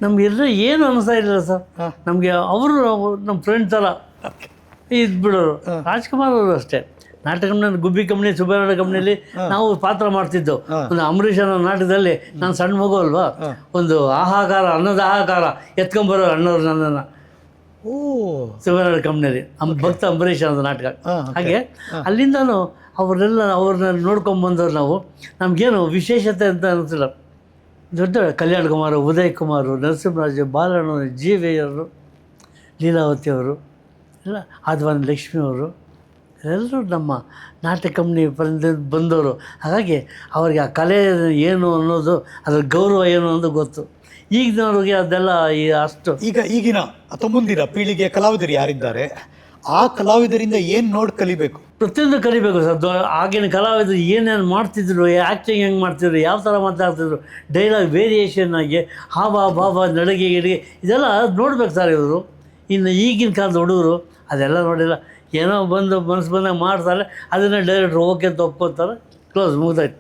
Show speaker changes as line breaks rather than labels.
ನಮಗೆಲ್ಲ ಏನು ಅನಿಸ್ತಾ ಇರಲಿಲ್ಲ ಸರ್. ನಮಗೆ ಅವರು ನಮ್ಮ ಫ್ರೆಂಡ್ ಥರ ಇದ್ಬಿಡೋರು. ರಾಜ್ಕುಮಾರ್ ಅವರು ಅಷ್ಟೇ. ನಾಟಕ ಕಂಪ್ನಿ, ಗುಬ್ಬಿ ಕಂಪ್ನಿ, ಸುಬ್ಬರಾಯ ಕಂಪ್ನಿಯಲ್ಲಿ ನಾವು ಪಾತ್ರ ಮಾಡ್ತಿದ್ದೆವು. ಒಂದು ಅಂಬರೀಷನ ನಾಟಕದಲ್ಲಿ ನಾನು ಸಣ್ಣ ಮಗು ಅಲ್ವಾ, ಒಂದು ಆಹಾಕಾರ, ಅನ್ನದ ಆಹಾಕಾರ ಎತ್ಕೊಂಬರೋ ಅಣ್ಣವ್ರು ನನ್ನನ್ನು ಸುಬ್ಬರಾಯ ಕಂಪ್ನಿಯಲ್ಲಿ ಭಕ್ತ ಅಂಬರೀಷ್ ಅನ್ನೋದು ನಾಟಕ. ಹಾಗೆ ಅಲ್ಲಿಂದನೂ ಅವ್ರನ್ನ ನೋಡ್ಕೊಂಬಂದವ್ರು ನಾವು. ನಮಗೇನು ವಿಶೇಷತೆ ಅಂತ ಅನಿಸಿಲ್ಲ. ದೊಡ್ಡ ಕಲ್ಯಾಣ್ ಕುಮಾರ್, ಉದಯ್ ಕುಮಾರ್, ನರಸಿಂಹರಾಜು, ಬಾಲಣ್ಣ, ಜಿ ವಿ ಅವರು, ಲೀಲಾವತಿ ಅವರು ಎಲ್ಲ, ಆದ್ವಾನಿ ಲಕ್ಷ್ಮಿ ಅವರು ಎಲ್ಲರೂ ನಮ್ಮ ನಾಟಕ ಕಂಪ್ನಿ ಬಂದವರು. ಹಾಗಾಗಿ ಅವರಿಗೆ ಆ ಕಲೆ ಏನು ಅನ್ನೋದು, ಅದರ ಗೌರವ ಏನು ಅನ್ನೋದು ಗೊತ್ತು. ಈಗಿನವ್ರಿಗೆ ಅದೆಲ್ಲ ಅಷ್ಟು.
ಈಗಿನ ಅಥವಾ ಮುಂದಿನ ಪೀಳಿಗೆಯ ಕಲಾವಿದರು ಯಾರಿದ್ದಾರೆ, ಆ ಕಲಾವಿದರಿಂದ ಏನು ನೋಡಿ ಕಲಿಬೇಕು?
ಪ್ರತಿಯೊಂದು ಕಲಿಬೇಕು ಸರ್. ಆಗಿನ ಕಲಾವಿದರು ಏನೇನು ಮಾಡ್ತಿದ್ರು, ಆ್ಯಕ್ಟಿಂಗ್ ಹೆಂಗೆ ಮಾಡ್ತಿದ್ರು, ಯಾವ ಥರ ಮಾತಾಡ್ತಿದ್ರು, ಡೈಲಾಗ್ ವೇರಿಯೇಷನ್ ಆಗಿ ಹಾವ ಭಾವ, ನಡಿಗೆ ಗಿಡಿಗೆ ಇದೆಲ್ಲ ನೋಡ್ಬೇಕು ಸರ್ ಇವರು. ಇನ್ನು ಈಗಿನ ಕಾಲದ ಹುಡುಗರು ಅದೆಲ್ಲ ನೋಡಿಲ್ಲ. ಏನೋ ಬಂದು ಮನಸ್ಸು ಬಂದಾಗ ಮಾಡ್ತಾರೆ, ಅದನ್ನು ಡೈರೆಕ್ಟ್ರು ಓಕೆ ಅಂತ ಒಪ್ಕೋತಾರೆ, ಕ್ಲೋಸ್, ಮುಗ್ದಾಯ್ತು.